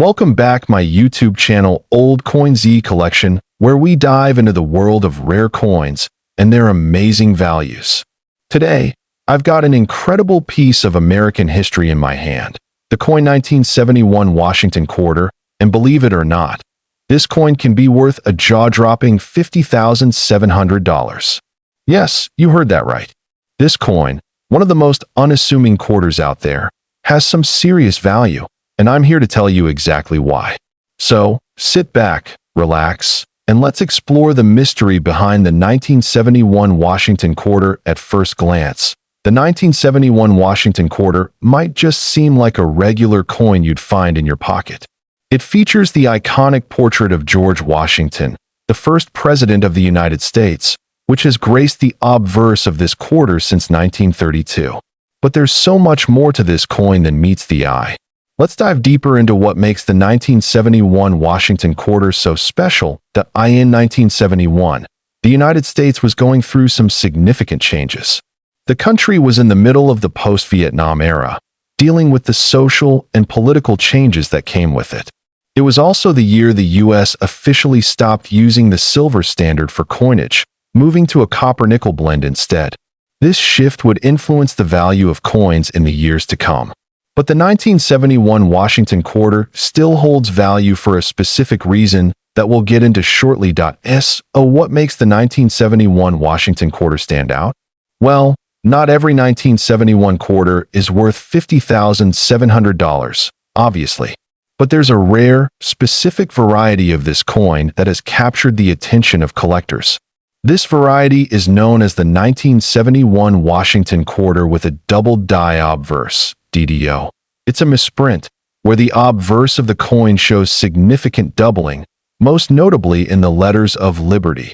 Welcome back my YouTube channel Old Coin ZEE Collection, where we dive into the world of rare coins and their amazing values. Today, I've got an incredible piece of American history in my hand, the coin 1971 Washington Quarter, and believe it or not, this coin can be worth a jaw-dropping $50,700. Yes, you heard that right. This coin, one of the most unassuming quarters out there, has some serious value, and I'm here to tell you exactly why. So, sit back, relax, and let's explore the mystery behind the 1971 Washington Quarter at first glance. The 1971 Washington Quarter might just seem like a regular coin you'd find in your pocket. It features the iconic portrait of George Washington, the first president of the United States, which has graced the obverse of this quarter since 1932. But there's so much more to this coin than meets the eye. Let's dive deeper into what makes the 1971 Washington Quarter so special. In 1971, the United States was going through some significant changes. The country was in the middle of the post-Vietnam era, dealing with the social and political changes that came with it. It was also the year the U.S. officially stopped using the silver standard for coinage, moving to a copper-nickel blend instead. This shift would influence the value of coins in the years to come. But the 1971 Washington Quarter still holds value for a specific reason that we'll get into shortly. What makes the 1971 Washington Quarter stand out? Well, not every 1971 quarter is worth $50,700, obviously. But there's a rare, specific variety of this coin that has captured the attention of collectors. This variety is known as the 1971 Washington Quarter with a Doubled Die Obverse, DDO. It's a misprint, where the obverse of the coin shows significant doubling, most notably in the letters of Liberty,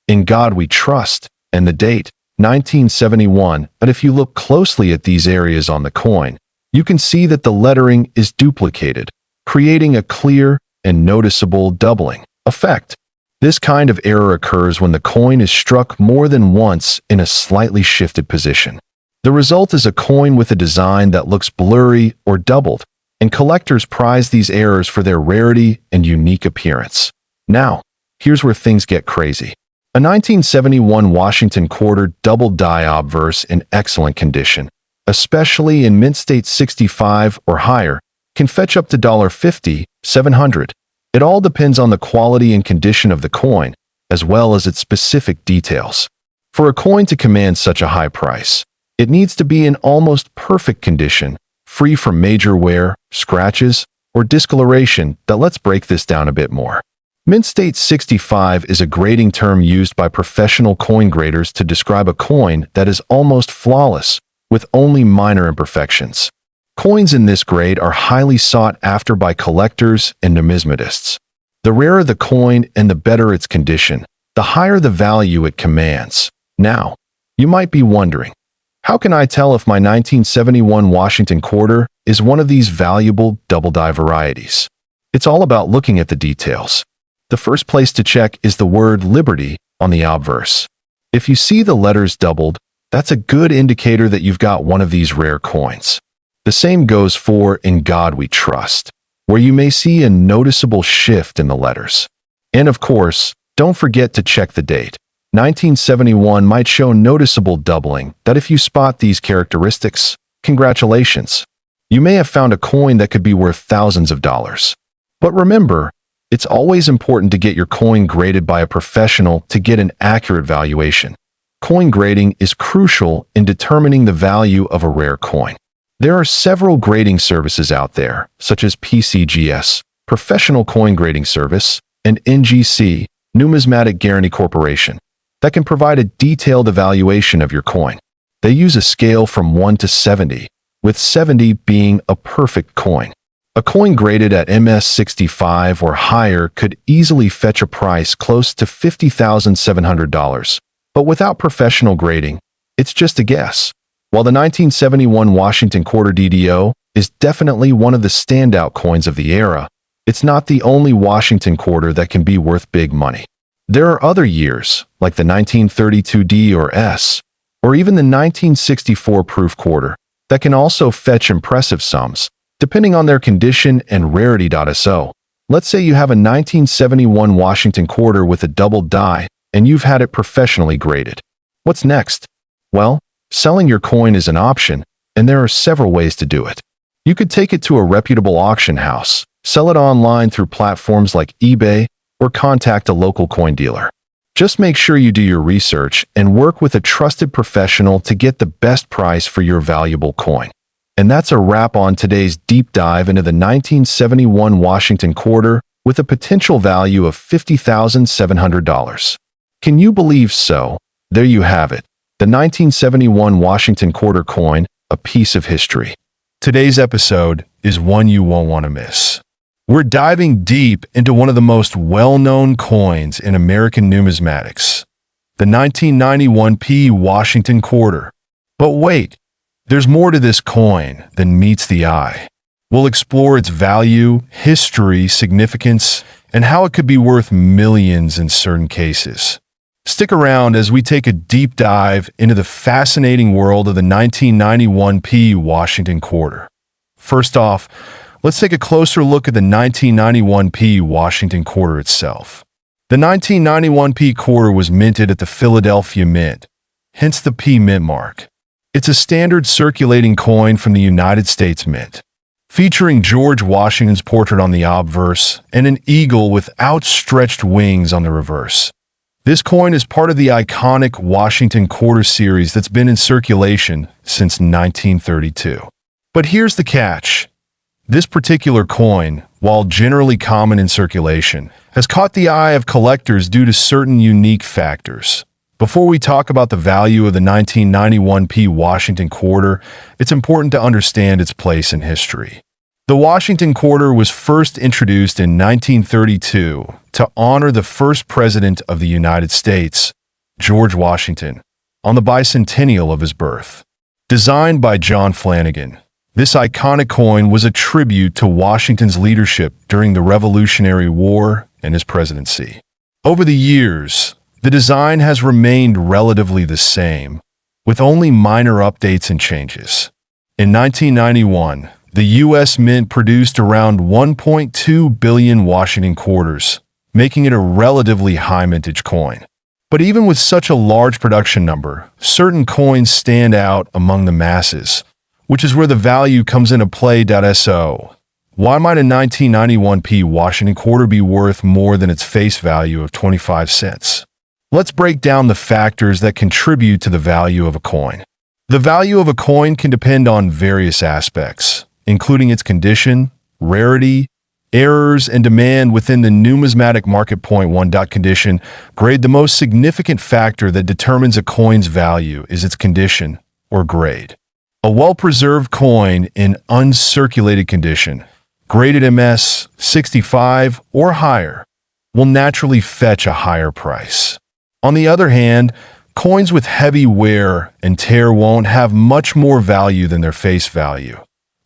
In God We Trust, and the date, 1971. But if you look closely at these areas on the coin, you can see that the lettering is duplicated, creating a clear and noticeable doubling effect. This kind of error occurs when the coin is struck more than once in a slightly shifted position. The result is a coin with a design that looks blurry or doubled, and collectors prize these errors for their rarity and unique appearance. Now, here's where things get crazy. A 1971 Washington Quarter Doubled Die Obverse in excellent condition, especially in mint state 65 or higher, can fetch up to $50,700. It all depends on the quality and condition of the coin, as well as its specific details. For a coin to command such a high price, it needs to be in almost perfect condition, free from major wear, scratches, or discoloration. Let's break this down a bit more. Mint state 65 is a grading term used by professional coin graders to describe a coin that is almost flawless, with only minor imperfections. Coins in this grade are highly sought after by collectors and numismatists. The rarer the coin and the better its condition, the higher the value it commands. Now, you might be wondering, how can I tell if my 1971 Washington Quarter is one of these valuable double die varieties? It's all about looking at the details. The first place to check is the word Liberty on the obverse. If you see the letters doubled, that's a good indicator that you've got one of these rare coins. The same goes for In God We Trust, where you may see a noticeable shift in the letters. And of course, don't forget to check the date. 1971 might show noticeable doubling. If you spot these characteristics, congratulations. You may have found a coin that could be worth thousands of dollars. But remember, it's always important to get your coin graded by a professional to get an accurate valuation. Coin grading is crucial in determining the value of a rare coin. There are several grading services out there, such as PCGS, Professional Coin Grading Service, and NGC, Numismatic Guarantee Corporation, that can provide a detailed evaluation of your coin. They use a scale from 1 to 70, with 70 being a perfect coin. A coin graded at MS65 or higher could easily fetch a price close to $50,700, but without professional grading, it's just a guess. While the 1971 Washington Quarter DDO is definitely one of the standout coins of the era, it's not the only Washington Quarter that can be worth big money. There are other years, like the 1932 D or S, or even the 1964 Proof Quarter, that can also fetch impressive sums. depending on their condition and rarity. So, let's say you have a 1971 Washington Quarter with a doubled die, and you've had it professionally graded. What's next? Well, selling your coin is an option, and there are several ways to do it. You could take it to a reputable auction house, sell it online through platforms like eBay, or contact a local coin dealer. Just make sure you do your research and work with a trusted professional to get the best price for your valuable coin. And that's a wrap on today's deep dive into the 1971 Washington Quarter with a potential value of $50,700. Can you believe so? There you have it, the 1971 Washington Quarter coin, a piece of history. Today's episode is one you won't want to miss. We're diving deep into one of the most well-known coins in American numismatics, the 1991 Washington Quarter. But wait, there's more to this coin than meets the eye. We'll explore its value, history, significance, and how it could be worth millions in certain cases. Stick around as we take a deep dive into the fascinating world of the 1991 Washington Quarter. First off, let's take a closer look at the 1991 Washington Quarter itself. The 1991 Quarter was minted at the Philadelphia Mint, hence the P Mint mark. It's a standard circulating coin from the United States Mint, featuring George Washington's portrait on the obverse and an eagle with outstretched wings on the reverse. This coin is part of the iconic Washington Quarter series that's been in circulation since 1932. But here's the catch. This particular coin, while generally common in circulation, has caught the eye of collectors due to certain unique factors. Before we talk about the value of the 1991 Washington Quarter, it's important to understand its place in history. The Washington Quarter was first introduced in 1932 to honor the first president of the United States, George Washington, on the bicentennial of his birth. Designed by John Flanagan, this iconic coin was a tribute to Washington's leadership during the Revolutionary War and his presidency. Over the years, the design has remained relatively the same, with only minor updates and changes. In 1991, the U.S. Mint produced around 1.2 billion Washington Quarters, making it a relatively high mintage coin. But even with such a large production number, certain coins stand out among the masses, which is where the value comes into play. So, why might a 1991 Washington Quarter be worth more than its face value of 25 cents? Let's break down the factors that contribute to the value of a coin. The value of a coin can depend on various aspects, including its condition, rarity, errors, and demand within the numismatic market. Point 1. Condition. Grade. The most significant factor that determines a coin's value is its condition, or grade. A well-preserved coin in uncirculated condition, graded MS 65 or higher, will naturally fetch a higher price. On the other hand, coins with heavy wear and tear won't have much more value than their face value.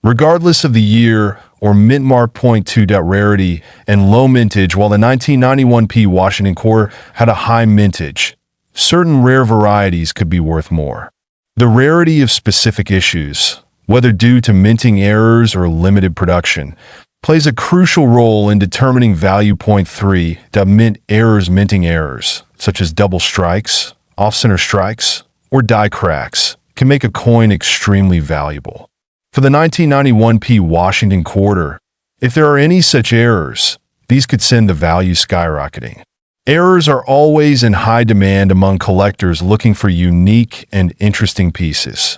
Regardless of the year or mint mark. Point 2. Rarity and low mintage. While the 1991 Washington Quarter had a high mintage, certain rare varieties could be worth more. The rarity of specific issues, whether due to minting errors or limited production, plays a crucial role in determining value. Point 3. Mint errors. Minting errors, such as double strikes, off-center strikes, or die cracks, can make a coin extremely valuable. For the 1991 Washington Quarter, if there are any such errors, these could send the value skyrocketing. Errors are always in high demand among collectors looking for unique and interesting pieces.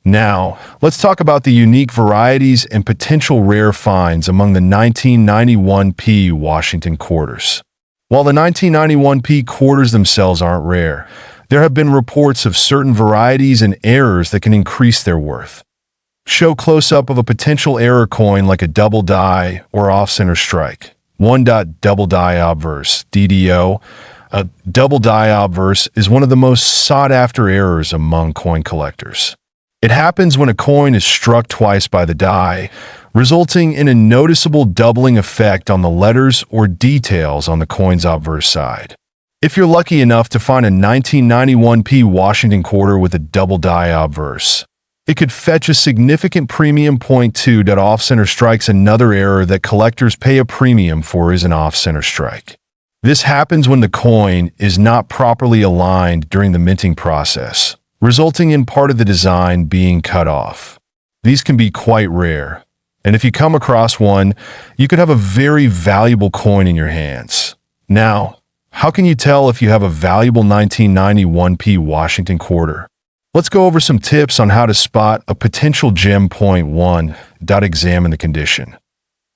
Now, let's talk about the unique varieties and potential rare finds among the 1991 Washington Quarters. While the 1991 Quarters themselves aren't rare, there have been reports of certain varieties and errors that can increase their worth. Show close-up of a potential error coin like a double die or off-center strike. 1. Doubled Die Obverse, DDO. A double die obverse is one of the most sought-after errors among coin collectors. It happens when a coin is struck twice by the die, resulting in a noticeable doubling effect on the letters or details on the coin's obverse side. If you're lucky enough to find a 1991 Washington Quarter with a double die obverse, It could fetch a significant premium. Point 2. Off-center strikes. Another error that collectors pay a premium for is an off-center strike. This happens when the coin is not properly aligned during the minting process, resulting in part of the design being cut off. These can be quite rare, and if you come across one, you could have a very valuable coin in your hands. Now, how can you tell if you have a valuable 1991p Washington Quarter? Let's go over some tips on how to spot a potential gem. Point 1. Examine the condition.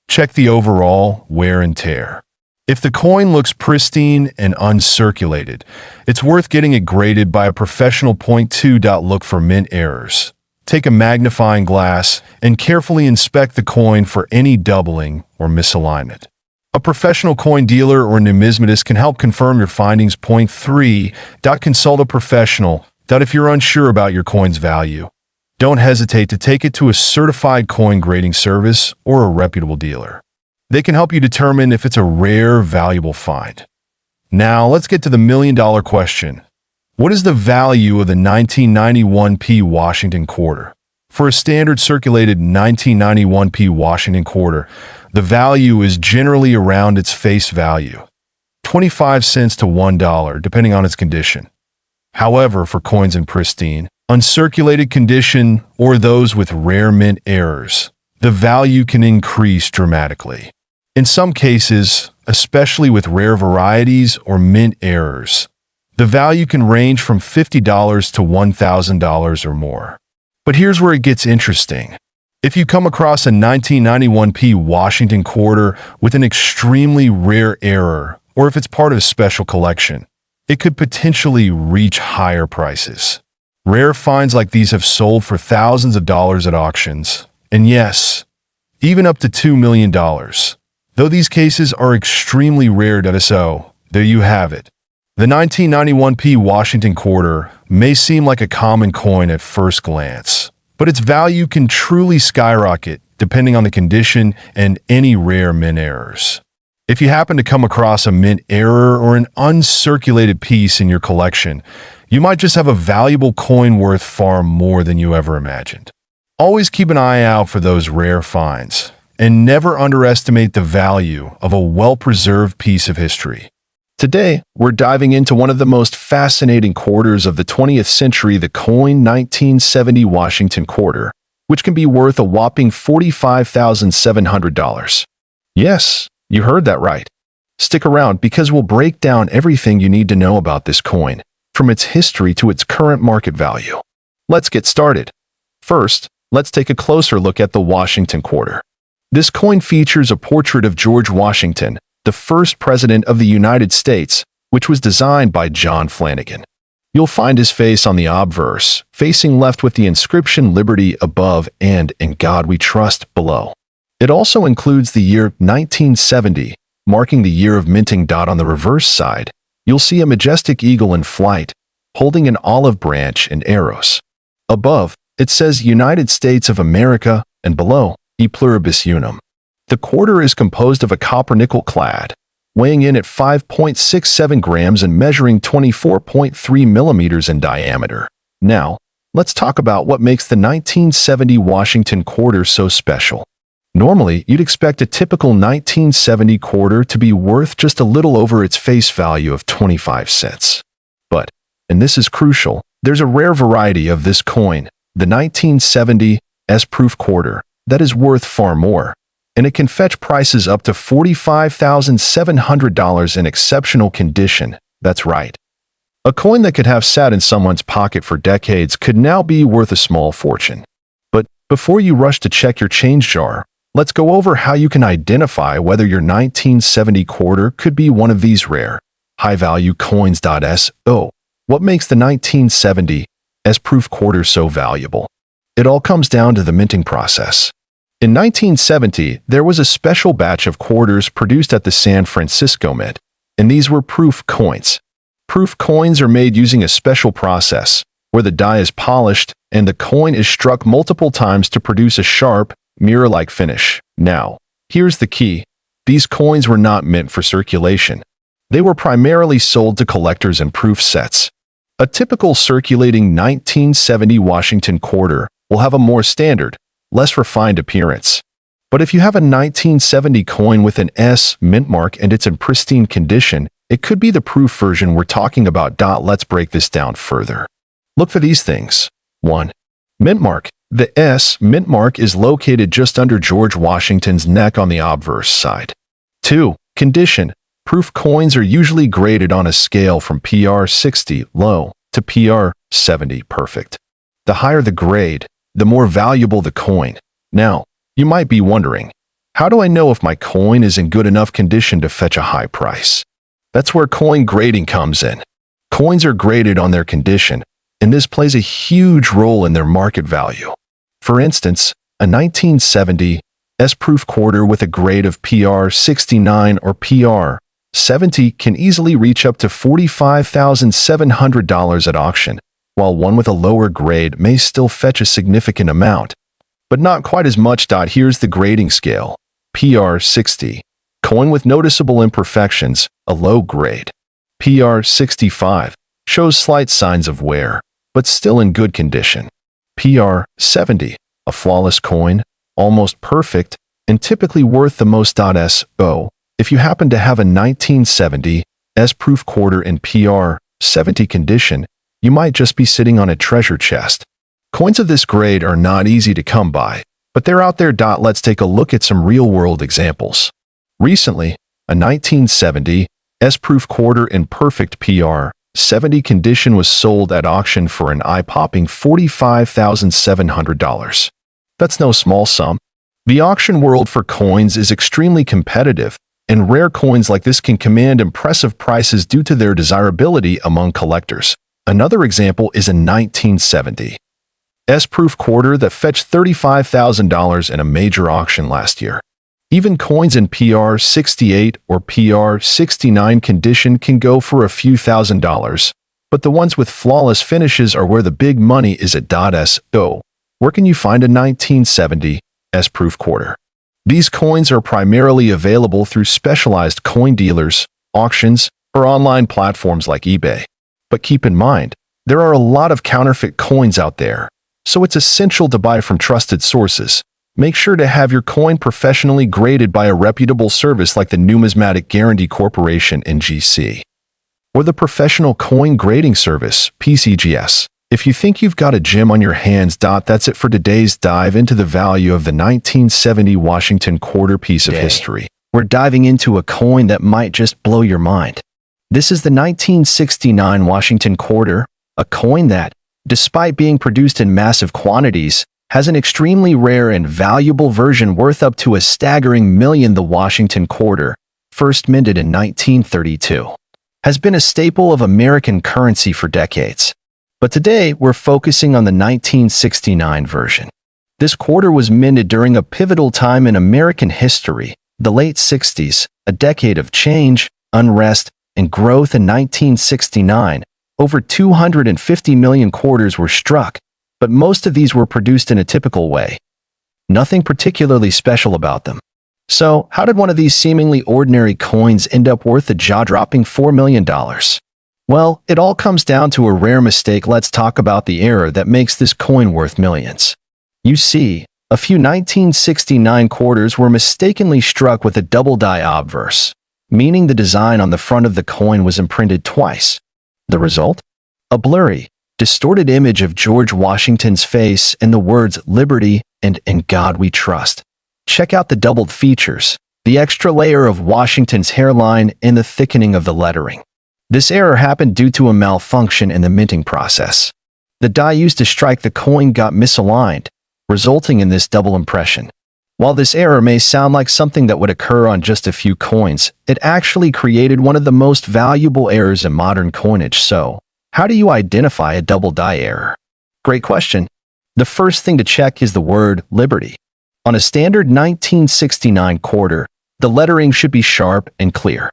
Check the overall wear and tear. If the coin looks pristine and uncirculated, it's worth getting it graded by a professional. Point 2. Look for mint errors. Take a magnifying glass and carefully inspect the coin for any doubling or misalignment. A professional coin dealer or numismatist can help confirm your findings. Point 3. Consult a professional. If you're unsure about your coin's value, don't hesitate to take it to a certified coin grading service or a reputable dealer. They can help you determine if it's a rare, valuable find. Now, let's get to the million-dollar question. What is the value of the 1991p Washington Quarter? For a standard circulated 1991p Washington Quarter, the value is generally around its face value, 25 cents to $1, depending on its condition. However, for coins in pristine, uncirculated condition, or those with rare mint errors, the value can increase dramatically. In some cases, especially with rare varieties or mint errors, the value can range from $50 to $1,000 or more. But here's where it gets interesting. If you come across a 1991p Washington Quarter with an extremely rare error, or if it's part of a special collection, it could potentially reach higher prices. Rare finds like these have sold for thousands of dollars at auctions, and yes, even up to $2 million. Though these cases are extremely rare. So, there you have it. The 1991p Washington Quarter may seem like a common coin at first glance, but its value can truly skyrocket depending on the condition and any rare mint errors. If you happen to come across a mint error or an uncirculated piece in your collection, you might just have a valuable coin worth far more than you ever imagined. Always keep an eye out for those rare finds, and never underestimate the value of a well-preserved piece of history. Today, we're diving into one of the most fascinating quarters of the 20th century, the coin 1970 Washington Quarter, which can be worth a whopping $45,700. Yes, you heard that right. Stick around because we'll break down everything you need to know about this coin, from its history to its current market value. Let's get started. First, let's take a closer look at the Washington Quarter. This coin features a portrait of George Washington, the first president of the United States, which was designed by John Flanagan. You'll find his face on the obverse, facing left with the inscription "Liberty" above and "In God We Trust" below. It also includes the year 1970, marking the year of minting. On the reverse side, you'll see a majestic eagle in flight, holding an olive branch and arrows. Above, it says United States of America, and below, E Pluribus Unum. The quarter is composed of a copper-nickel clad, weighing in at 5.67 grams and measuring 24.3 millimeters in diameter. Now, let's talk about what makes the 1970 Washington Quarter so special. Normally, you'd expect a typical 1970 quarter to be worth just a little over its face value of 25 cents. But, and this is crucial, there's a rare variety of this coin, the 1970 S-proof quarter, that is worth far more, and it can fetch prices up to $45,700 in exceptional condition. That's right. A coin that could have sat in someone's pocket for decades could now be worth a small fortune. But before you rush to check your change jar, let's go over how you can identify whether your 1970 quarter could be one of these rare, high-value coins. So, what makes the 1970 S-proof quarter so valuable? It all comes down to the minting process. In 1970, there was a special batch of quarters produced at the San Francisco Mint, and these were proof coins. Proof coins are made using a special process, where the die is polished and the coin is struck multiple times to produce a sharp, mirror-like finish. Now, here's the key. These coins were not meant for circulation. They were primarily sold to collectors in proof sets. A typical circulating 1970 Washington Quarter will have a more standard, less refined appearance. But if you have a 1970 coin with an S mint mark and it's in pristine condition, it could be the proof version we're talking about. Let's break this down further. Look for these things. 1. Mint mark. The S mint mark is located just under George Washington's neck on the obverse side. 2. Condition. Proof coins are usually graded on a scale from PR 60 low to PR 70 perfect. The higher the grade, the more valuable the coin. Now, you might be wondering, how do I know if my coin is in good enough condition to fetch a high price? That's where coin grading comes in. Coins are graded on their condition, and this plays a huge role in their market value. For instance, a 1970 S-proof quarter with a grade of PR 69 or PR 70 can easily reach up to $45,700 at auction, while one with a lower grade may still fetch a significant amount, but not quite as much. Here's the grading scale. PR 60. Coin with noticeable imperfections, a low grade. PR 65. Shows slight signs of wear, but still in good condition. PR 70. A flawless coin, almost perfect, and typically worth the most. So, if you happen to have a 1970 S-proof quarter in PR 70 condition, you might just be sitting on a treasure chest. Coins of this grade are not easy to come by, but they're out there. Let's take a look at some real-world examples. Recently, a 1970 S-proof quarter in perfect PR 70 condition was sold at auction for an eye-popping $45,700. That's no small sum. The auction world for coins is extremely competitive, and rare coins like this can command impressive prices due to their desirability among collectors. Another example is a 1970 S-proof quarter that fetched $35,000 in a major auction last year. Even coins in PR 68 or PR 69 condition can go for a few $1,000s, but the ones with flawless finishes are where the big money is at. So, where can you find a 1970 S-proof quarter? These coins are primarily available through specialized coin dealers, auctions, or online platforms like eBay. But keep in mind, there are a lot of counterfeit coins out there, so it's essential to buy from trusted sources. Make sure to have your coin professionally graded by a reputable service like the Numismatic Guarantee Corporation (NGC) or the Professional Coin Grading Service (PCGS). If you think you've got a gem on your hands, that's it for today's dive into the value of the 1970 Washington Quarter piece of history. We're diving into a coin that might just blow your mind. This is the 1969 Washington Quarter, a coin that, despite being produced in massive quantities, has an extremely rare and valuable version worth up to a staggering $1 million. The Washington Quarter, first minted in 1932, has been a staple of American currency for decades. But today, we're focusing on the 1969 version. This quarter was minted during a pivotal time in American history, the late 60s, a decade of change, unrest, and growth. In 1969, over 250 million quarters were struck, but most of these were produced in a typical way. Nothing particularly special about them. So, how did one of these seemingly ordinary coins end up worth a jaw-dropping $4 million? Well, it all comes down to a rare mistake. Let's talk about the error that makes this coin worth millions. You see, a few 1969 quarters were mistakenly struck with a Doubled Die Obverse, meaning the design on the front of the coin was imprinted twice. The result? A blurry, distorted image of George Washington's face and the words "Liberty" and "In God We Trust." Check out the doubled features, the extra layer of Washington's hairline, and the thickening of the lettering. This error happened due to a malfunction in the minting process. The die used to strike the coin got misaligned, resulting in this double impression. While this error may sound like something that would occur on just a few coins, it actually created one of the most valuable errors in modern coinage. So, how do you identify a double die error? Great question. The first thing to check is the word "Liberty." On a standard 1969 quarter, the lettering should be sharp and clear.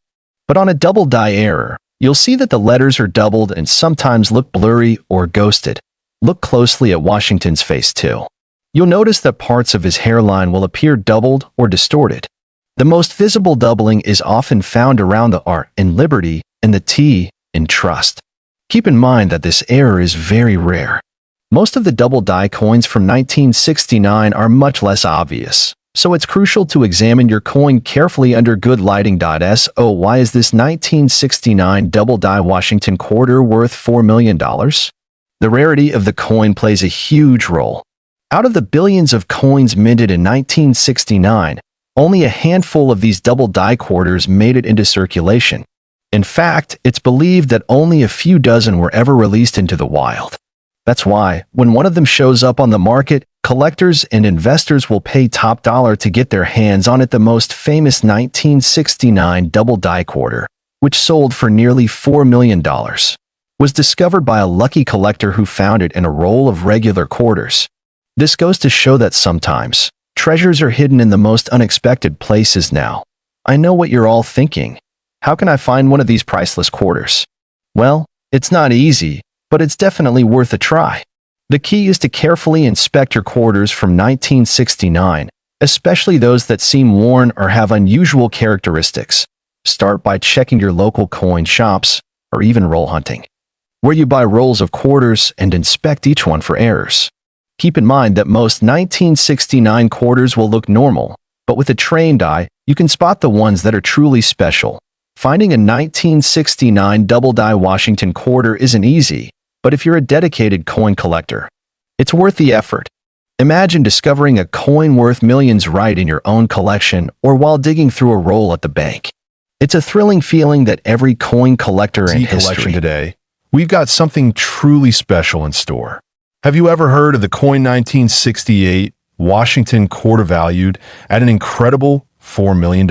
But on a double die error, you'll see that the letters are doubled and sometimes look blurry or ghosted. Look closely at Washington's face too. You'll notice that parts of his hairline will appear doubled or distorted. The most visible doubling is often found around the R in Liberty and the T in Trust. Keep in mind that this error is very rare. Most of the double die coins from 1969 are much less obvious, so it's crucial to examine your coin carefully under good lighting. So why is this 1969 double die Washington Quarter worth $4 million? The rarity of the coin plays a huge role. Out of the billions of coins minted in 1969, only a handful of these double die quarters made it into circulation. In fact, it's believed that only a few dozen were ever released into the wild. That's why, when one of them shows up on the market, collectors and investors will pay top dollar to get their hands on it. The most famous 1969 double die quarter, which sold for nearly $4 million, was discovered by a lucky collector who found it in a roll of regular quarters. This goes to show that sometimes, treasures are hidden in the most unexpected places. Now, I know what you're all thinking. How can I find one of these priceless quarters? Well, it's not easy, but it's definitely worth a try. The key is to carefully inspect your quarters from 1969, especially those that seem worn or have unusual characteristics. Start by checking your local coin shops, or even roll hunting, where you buy rolls of quarters and inspect each one for errors. Keep in mind that most 1969 quarters will look normal, but with a trained eye, you can spot the ones that are truly special. Finding a 1969 double die Washington quarter isn't easy, but if you're a dedicated coin collector, it's worth the effort. Imagine discovering a coin worth millions right in your own collection or while digging through a roll at the bank. It's a thrilling feeling that every coin collector in history. Today, we've got something truly special in store. Have you ever heard of the coin 1968 Washington Quarter valued at an incredible $4 million?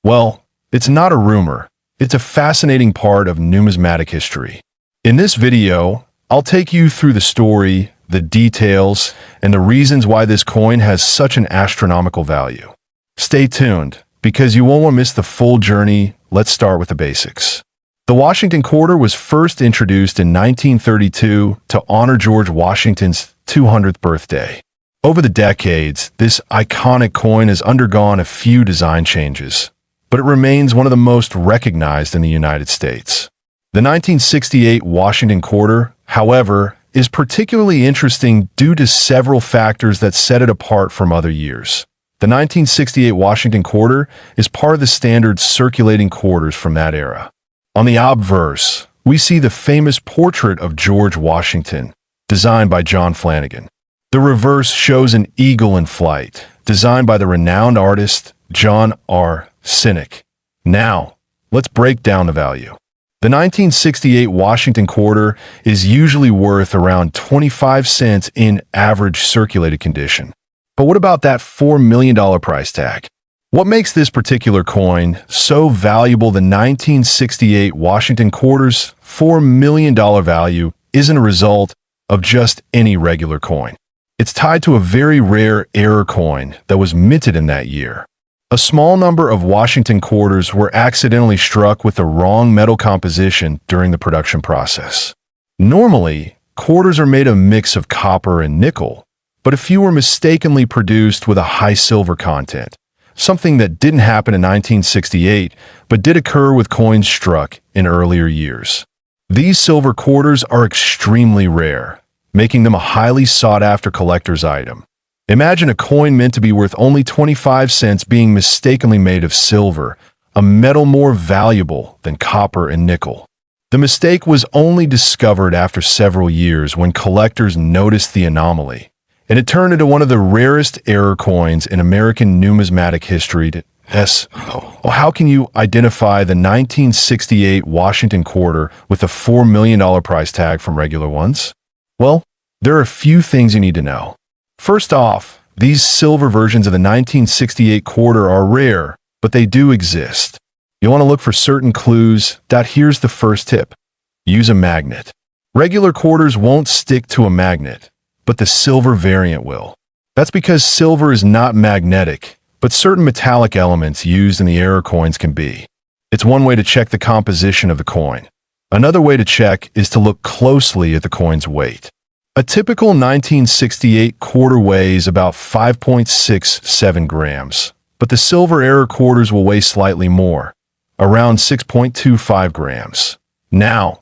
Well, it's not a rumor. It's a fascinating part of numismatic history. In this video, I'll take you through the story, the details, and the reasons why this coin has such an astronomical value. Stay tuned, because you won't want to miss the full journey. Let's start with the basics. The Washington Quarter was first introduced in 1932 to honor George Washington's 200th birthday. Over the decades, this iconic coin has undergone a few design changes, but it remains one of the most recognized in the United States. The 1968 Washington Quarter, however, is particularly interesting due to several factors that set it apart from other years. The 1968 Washington Quarter is part of the standard circulating quarters from that era. On the obverse, we see the famous portrait of George Washington, designed by John Flanagan. The reverse shows an eagle in flight, designed by the renowned artist John R. Sinek. Now, let's break down the value. The 1968 Washington Quarter is usually worth around 25 cents in average circulated condition. But what about that $4 million price tag? What makes this particular coin so valuable? The 1968 Washington Quarter's $4 million value isn't a result of just any regular coin. It's tied to a very rare error coin that was minted in that year. A small number of Washington quarters were accidentally struck with the wrong metal composition during the production process. Normally, quarters are made of a mix of copper and nickel, but a few were mistakenly produced with a high silver content, something that didn't happen in 1968, but did occur with coins struck in earlier years. These silver quarters are extremely rare, making them a highly sought-after collector's item. Imagine a coin meant to be worth only 25 cents being mistakenly made of silver, a metal more valuable than copper and nickel. The mistake was only discovered after several years when collectors noticed the anomaly, and it turned into one of the rarest error coins in American numismatic history. How can you identify the 1968 Washington Quarter with a $4 million price tag from regular ones? Well, there are a few things you need to know. First off, these silver versions of the 1968 quarter are rare, but they do exist. You want to look for certain clues. Here's the first tip. Use a magnet. Regular quarters won't stick to a magnet, but the silver variant will. That's because silver is not magnetic, but certain metallic elements used in the error coins can be. It's one way to check the composition of the coin. Another way to check is to look closely at the coin's weight. A typical 1968 quarter weighs about 5.67 grams, but the silver error quarters will weigh slightly more, around 6.25 grams. Now,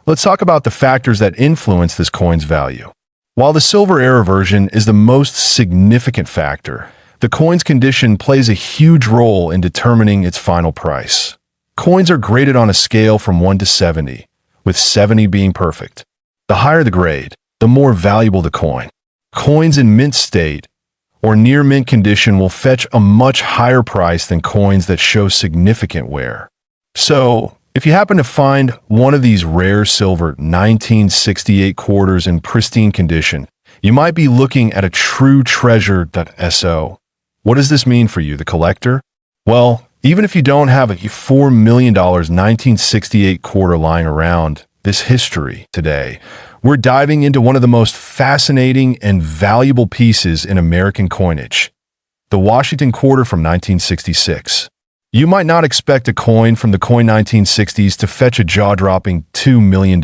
let's talk about the factors that influence this coin's value. While the silver era version is the most significant factor, the coin's condition plays a huge role in determining its final price. Coins are graded on a scale from 1 to 70, with 70 being perfect. The higher the grade, the more valuable the coin. Coins in mint state or near mint condition will fetch a much higher price than coins that show significant wear. So, if you happen to find one of these rare silver 1968 quarters in pristine condition, you might be looking at a true treasure. So, what does this mean for you, the collector? Well, even if you don't have a $4 million 1968 quarter lying around this history today, we're diving into one of the most fascinating and valuable pieces in American coinage, the Washington Quarter from 1966. You might not expect a coin from the coin 1960s to fetch a jaw-dropping $2 million.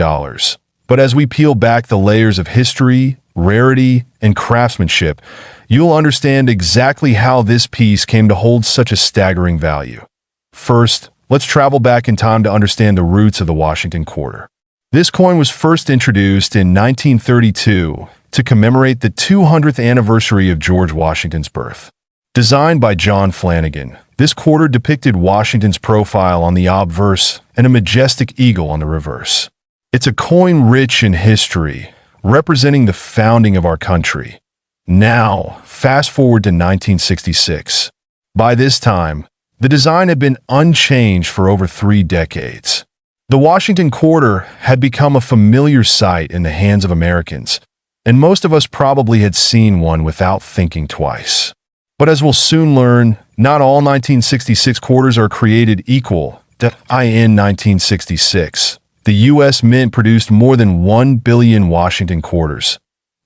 But as we peel back the layers of history, rarity, and craftsmanship, you'll understand exactly how this piece came to hold such a staggering value. First, let's travel back in time to understand the roots of the Washington Quarter. This coin was first introduced in 1932 to commemorate the 200th anniversary of George Washington's birth. Designed by John Flanagan, this quarter depicted Washington's profile on the obverse and a majestic eagle on the reverse. It's a coin rich in history, representing the founding of our country. Now, fast forward to 1966. By this time, the design had been unchanged for over 3 decades. The Washington Quarter had become a familiar sight in the hands of Americans, and most of us probably had seen one without thinking twice. But as we'll soon learn, not all 1966 quarters are created equal. In 1966, the U.S. Mint produced more than 1 billion Washington quarters,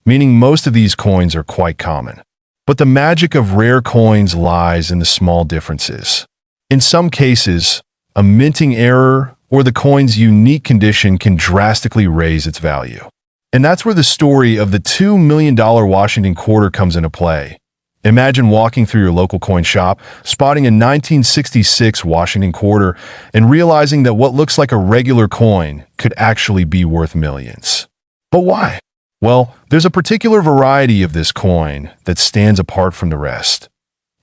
meaning most of these coins are quite common. But the magic of rare coins lies in the small differences. In some cases, a minting error or the coin's unique condition can drastically raise its value. And that's where the story of the $2 million Washington Quarter comes into play. Imagine walking through your local coin shop, spotting a 1966 Washington Quarter, and realizing that what looks like a regular coin could actually be worth millions. But why? Well, there's a particular variety of this coin that stands apart from the rest.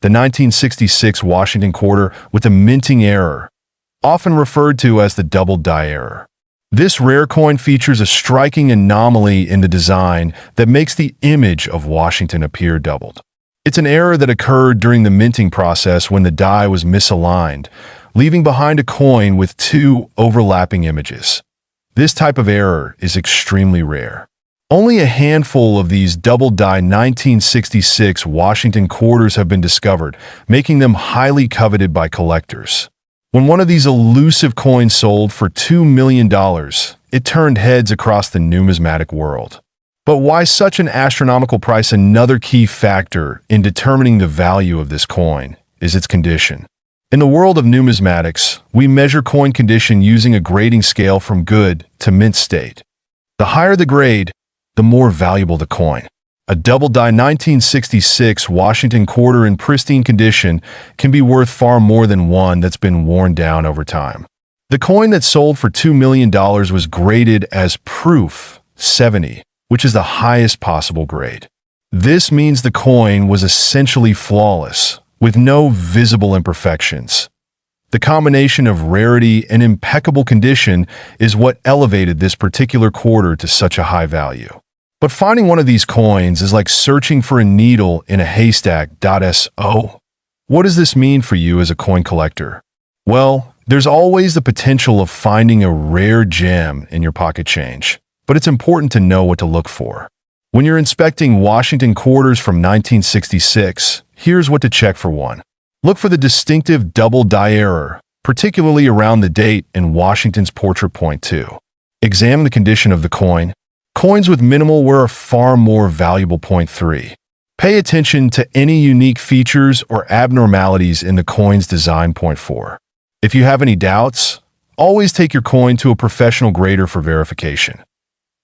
The 1966 Washington Quarter with a minting error, often referred to as the Doubled Die error. This rare coin features a striking anomaly in the design that makes the image of Washington appear doubled. It's an error that occurred during the minting process when the die was misaligned, leaving behind a coin with 2 overlapping images. This type of error is extremely rare. Only a handful of these Doubled Die 1966 Washington Quarters have been discovered, making them highly coveted by collectors. When one of these elusive coins sold for $2 million, it turned heads across the numismatic world. But why such an astronomical price? Another key factor in determining the value of this coin is its condition. In the world of numismatics, we measure coin condition using a grading scale from good to mint state. The higher the grade, the more valuable the coin. A Doubled Die 1966 Washington Quarter in pristine condition can be worth far more than one that's been worn down over time. The coin that sold for $2 million was graded as proof 70, which is the highest possible grade. This means the coin was essentially flawless, with no visible imperfections. The combination of rarity and impeccable condition is what elevated this particular quarter to such a high value. But finding one of these coins is like searching for a needle in a haystack. So, what does this mean for you as a coin collector? Well, there's always the potential of finding a rare gem in your pocket change, but it's important to know what to look for. When you're inspecting Washington Quarters from 1966, here's what to check for. 1. Look for the distinctive Doubled Die error, particularly around the date and Washington's portrait. 2. Examine the condition of the coin. Coins with minimal wear are far more valuable. 3. Pay attention to any unique features or abnormalities in the coin's design. 4. If you have any doubts, always take your coin to a professional grader for verification.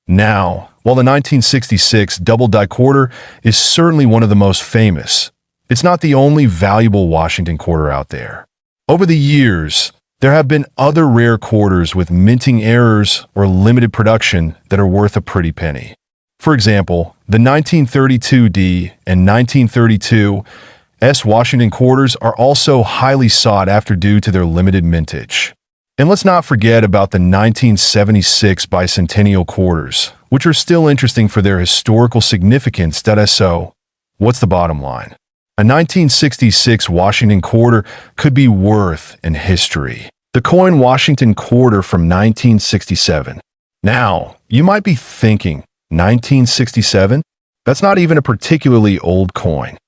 Now, while the 1966 Doubled Die Quarter is certainly one of the most famous, it's not the only valuable Washington Quarter out there. Over the years, there have been other rare quarters with minting errors or limited production that are worth a pretty penny. For example, the 1932D and 1932S Washington quarters are also highly sought after due to their limited mintage. And let's not forget about the 1976 bicentennial quarters, which are still interesting for their historical significance. So, what's the bottom line? A 1966 Washington quarter could be worth in history. The coin Washington Quarter from 1967. Now, you might be thinking, 1967? That's not even a particularly old coin.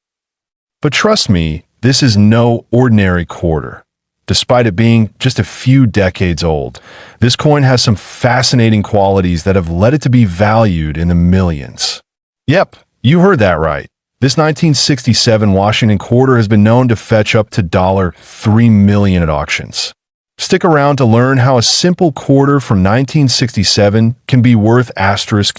But trust me, this is no ordinary quarter. Despite it being just a few decades old, this coin has some fascinating qualities that have led it to be valued in the millions. Yep, you heard that right. This 1967 Washington Quarter has been known to fetch up to $3 million at auctions. Stick around to learn how a simple quarter from 1967 can be worth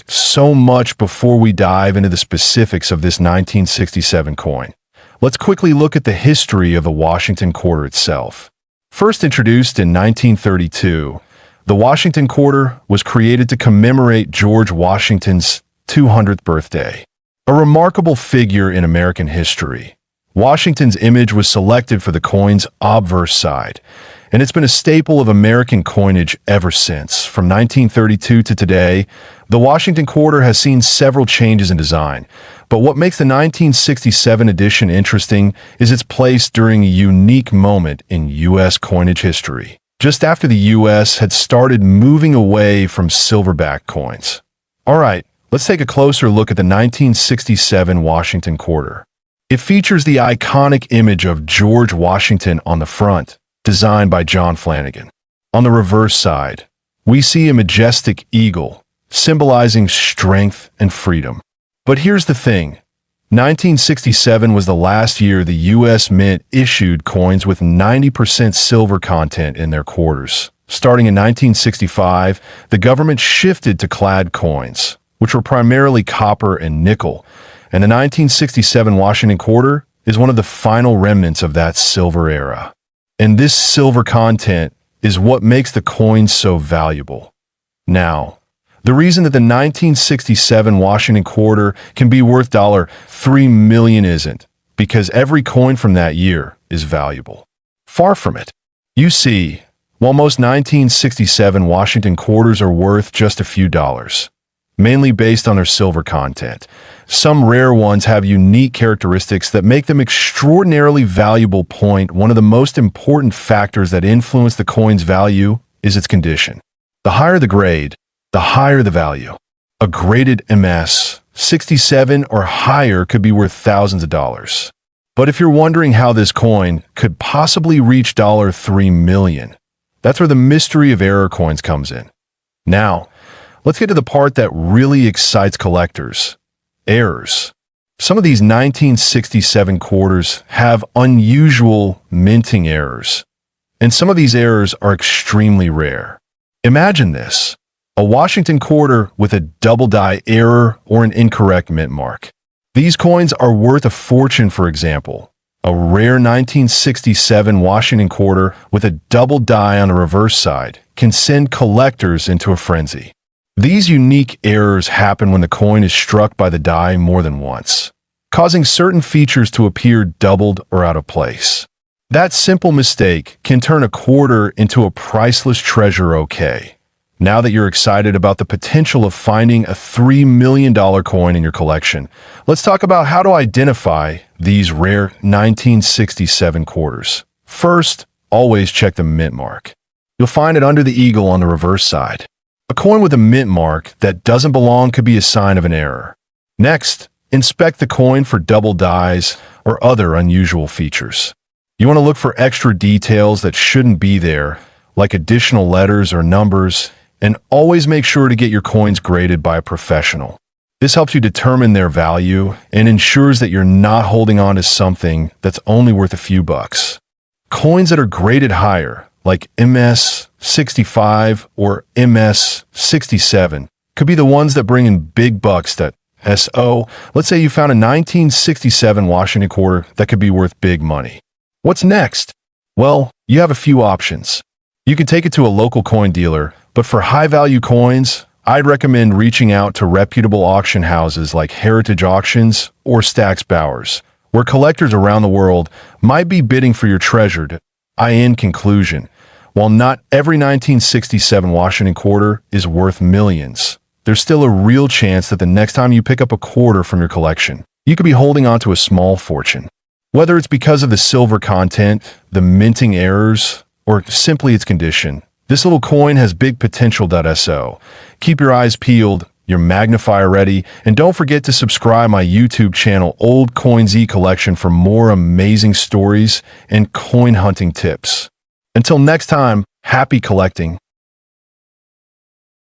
so much before we dive into the specifics of this 1967 coin. Let's quickly look at the history of the Washington Quarter itself. First introduced in 1932, the Washington Quarter was created to commemorate George Washington's 200th birthday. A remarkable figure in American history. Washington's image was selected for the coin's obverse side, and it's been a staple of American coinage ever since. From 1932 to today, the Washington Quarter has seen several changes in design, but what makes the 1967 edition interesting is its place during a unique moment in U.S. coinage history, just after the U.S. had started moving away from silverback coins. All right, let's take a closer look at the 1967 Washington Quarter. It features the iconic image of George Washington on the front, designed by John Flanagan. On the reverse side, we see a majestic eagle, symbolizing strength and freedom. But here's the thing. 1967 was the last year the U.S. Mint issued coins with 90% silver content in their quarters. Starting in 1965, the government shifted to clad coins, which were primarily copper and nickel, and the 1967 Washington Quarter is one of the final remnants of that silver era. And this silver content is what makes the coin so valuable. Now, the reason that the 1967 Washington Quarter can be worth $3 million isn't because every coin from that year is valuable. Far from it. You see, while most 1967 Washington Quarters are worth just a few dollars, mainly based on their silver content, some rare ones have unique characteristics that make them extraordinarily valuable. One of the most important factors that influence the coin's value is its condition. The higher the grade, the higher the value. A graded MS 67 or higher could be worth thousands of dollars. But if you're wondering how this coin could possibly reach $3 million, that's where the mystery of error coins comes in. Now, let's get to the part that really excites collectors. Errors. Some of these 1967 quarters have unusual minting errors, and some of these errors are extremely rare. Imagine this. A Washington Quarter with a double die error or an incorrect mint mark. These coins are worth a fortune. For example, a rare 1967 Washington Quarter with a double die on the reverse side can send collectors into a frenzy. These unique errors happen when the coin is struck by the die more than once, causing certain features to appear doubled or out of place. That simple mistake can turn a quarter into a priceless treasure. Okay, now that you're excited about the potential of finding a $3 million coin in your collection, let's talk about how to identify these rare 1967 quarters. First, always check the mint mark. You'll find it under the eagle on the reverse side. A coin with a mint mark that doesn't belong could be a sign of an error. Next, inspect the coin for double dies or other unusual features. You want to look for extra details that shouldn't be there, like additional letters or numbers, and always make sure to get your coins graded by a professional. This helps you determine their value and ensures that you're not holding on to something that's only worth a few bucks. Coins that are graded higher, like MS 65 or MS 67, could be the ones that bring in big bucks. Let's say you found a 1967 Washington Quarter that could be worth big money. What's next? Well, you have a few options. You can take it to a local coin dealer, but for high-value coins, I'd recommend reaching out to reputable auction houses like Heritage Auctions or Stack's Bowers, where collectors around the world might be bidding for your treasure. In conclusion, while not every 1967 Washington quarter is worth millions, there's still a real chance that the next time you pick up a quarter from your collection, you could be holding on to a small fortune. Whether it's because of the silver content, the minting errors, or simply its condition, this little coin has big potential. So keep your eyes peeled, your magnifier ready, and don't forget to subscribe my YouTube channel Old Coin ZEE Collection for more amazing stories and coin hunting tips. Until next time, happy collecting.